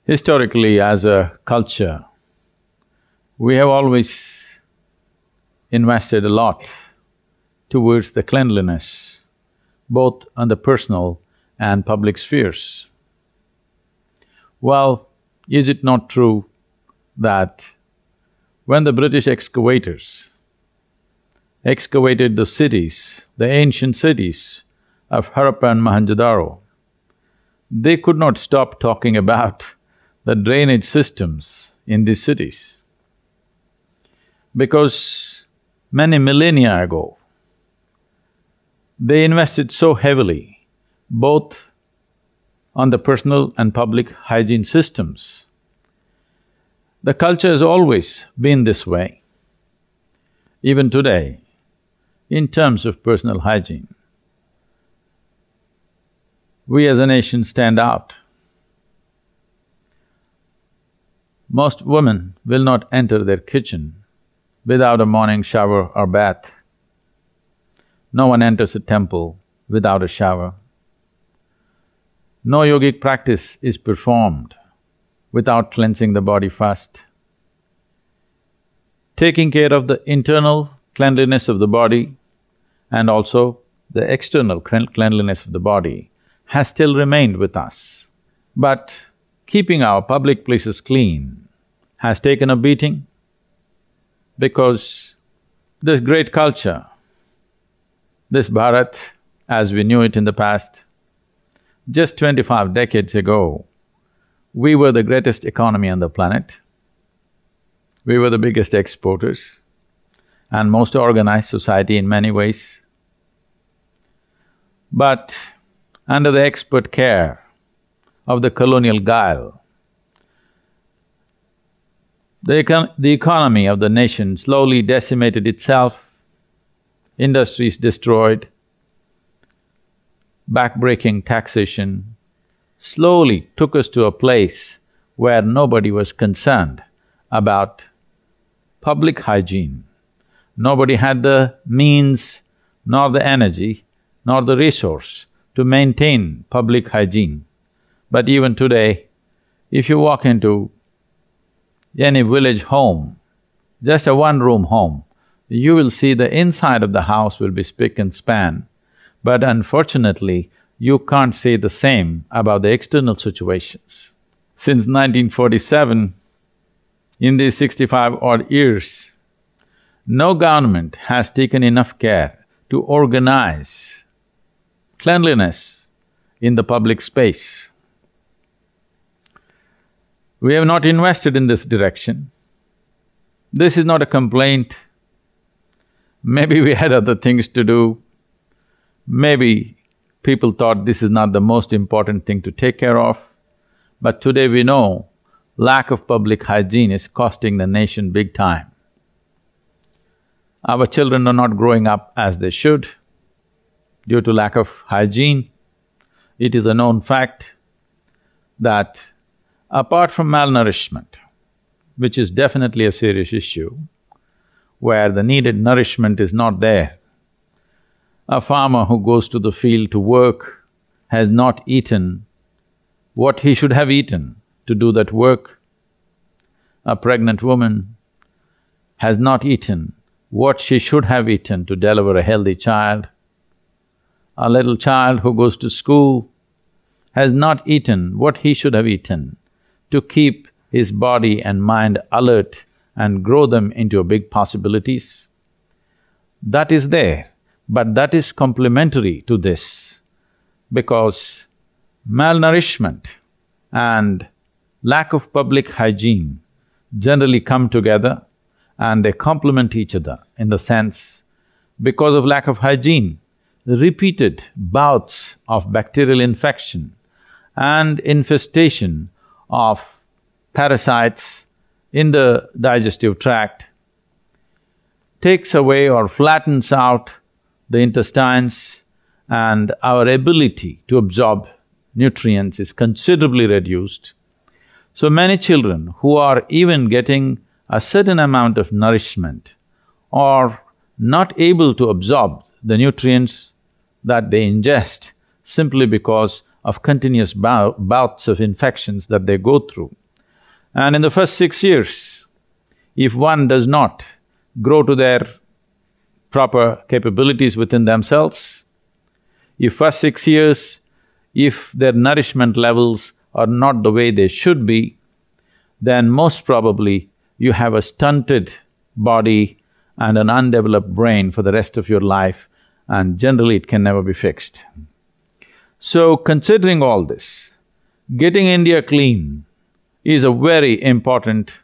Historically, as a culture, we have always invested a lot towards the cleanliness, both on the personal and public spheres. Well, is it not true that when the British excavators excavated the cities, the ancient cities of Harappa and Mohenjo-daro, they could not stop talking about the drainage systems in these cities. Because many millennia ago, they invested so heavily both on the personal and public hygiene systems. The culture has always been this way. Even today, in terms of personal hygiene, we as a nation stand out. Most women will not enter their kitchen without a morning shower or bath. No one enters a temple without a shower. No yogic practice is performed without cleansing the body first. Taking care of the internal cleanliness of the body and also the external cleanliness of the body has still remained with us. But keeping our public places clean has taken a beating because this great culture, this Bharat as we knew it in the past, just 25 decades ago, we were the greatest economy on the planet. We were the biggest exporters and most organized society in many ways. But under the expert care of the colonial guile, the economy of the nation slowly decimated itself, industries destroyed, backbreaking taxation slowly took us to a place where nobody was concerned about public hygiene. Nobody had the means, nor the energy, nor the resource to maintain public hygiene. But even today, if you walk into any village home, just a one-room home, you will see the inside of the house will be spick and span, but unfortunately, you can't say the same about the external situations. Since 1947, in these 65-odd years, no government has taken enough care to organize cleanliness in the public space. We have not invested in this direction. This is not a complaint. Maybe we had other things to do. Maybe people thought this is not the most important thing to take care of. But today we know lack of public hygiene is costing the nation big time. Our children are not growing up as they should due to lack of hygiene. It is a known fact that apart from malnourishment, which is definitely a serious issue, where the needed nourishment is not there, a farmer who goes to the field to work has not eaten what he should have eaten to do that work. A pregnant woman has not eaten what she should have eaten to deliver a healthy child. A little child who goes to school has not eaten what he should have eaten to keep his body and mind alert and grow them into big possibilities. That is there, but that is complementary to this, because malnourishment and lack of public hygiene generally come together and they complement each other in the sense, because of lack of hygiene, repeated bouts of bacterial infection and infestation of parasites in the digestive tract takes away or flattens out the intestines, and our ability to absorb nutrients is considerably reduced. So many children who are even getting a certain amount of nourishment are not able to absorb the nutrients that they ingest simply because of continuous bouts of infections that they go through. And in the first 6 years, if one does not grow to their proper capabilities within themselves, if first 6 years, if their nourishment levels are not the way they should be, then most probably you have a stunted body and an undeveloped brain for the rest of your life, and generally it can never be fixed. So, considering all this, getting India clean is a very important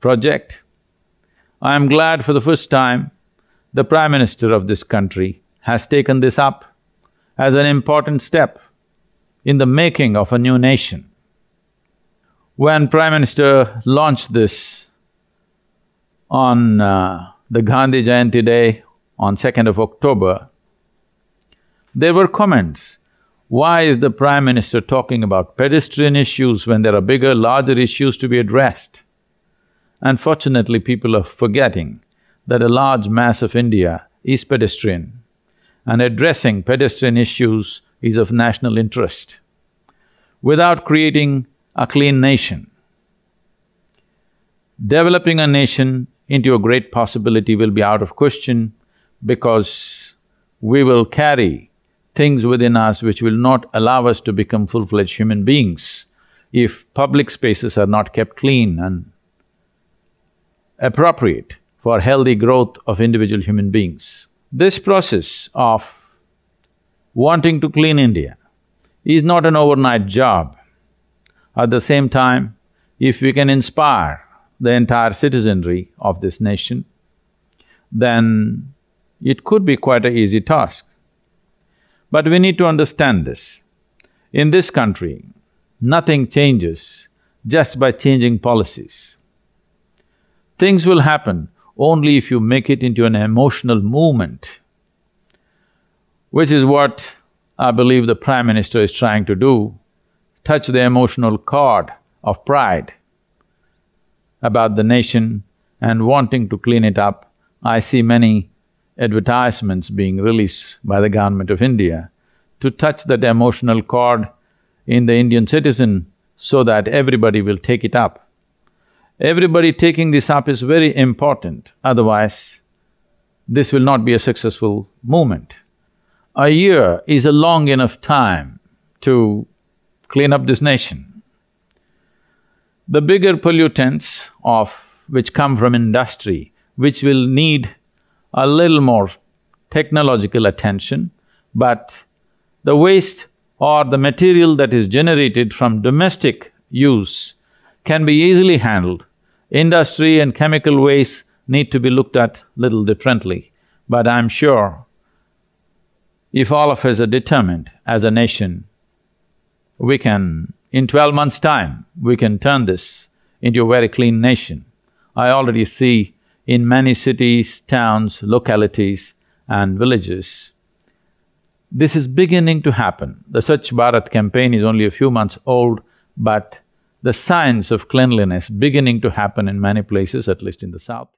project. I am glad for the first time the Prime Minister of this country has taken this up as an important step in the making of a new nation. When Prime Minister launched this on the Gandhi Jayanti Day on 2nd of October, there were comments, why is the Prime Minister talking about pedestrian issues when there are bigger, larger issues to be addressed? Unfortunately, people are forgetting that a large mass of India is pedestrian, and addressing pedestrian issues is of national interest. Without creating a clean nation, developing a nation into a great possibility will be out of question, because we will carry things within us which will not allow us to become full-fledged human beings if public spaces are not kept clean and appropriate for healthy growth of individual human beings. This process of wanting to clean India is not an overnight job. At the same time, if we can inspire the entire citizenry of this nation, then it could be quite an easy task. But we need to understand this. In this country, nothing changes just by changing policies. Things will happen only if you make it into an emotional movement, which is what I believe the Prime Minister is trying to do, touch the emotional chord of pride about the nation and wanting to clean it up. I see many advertisements being released by the government of India to touch that emotional chord in the Indian citizen so that everybody will take it up. Everybody taking this up is very important, otherwise this will not be a successful movement. A year is a long enough time to clean up this nation. The bigger pollutants which come from industry, which will need a little more technological attention, but the waste or the material that is generated from domestic use can be easily handled. Industry and chemical waste need to be looked at little differently, but I'm sure if all of us are determined as a nation, we can… in 12 months' time, we can turn this into a very clean nation. I already see in many cities, towns, localities and villages, this is beginning to happen. The Swachh Bharat campaign is only a few months old, but the signs of cleanliness beginning to happen in many places, at least in the south.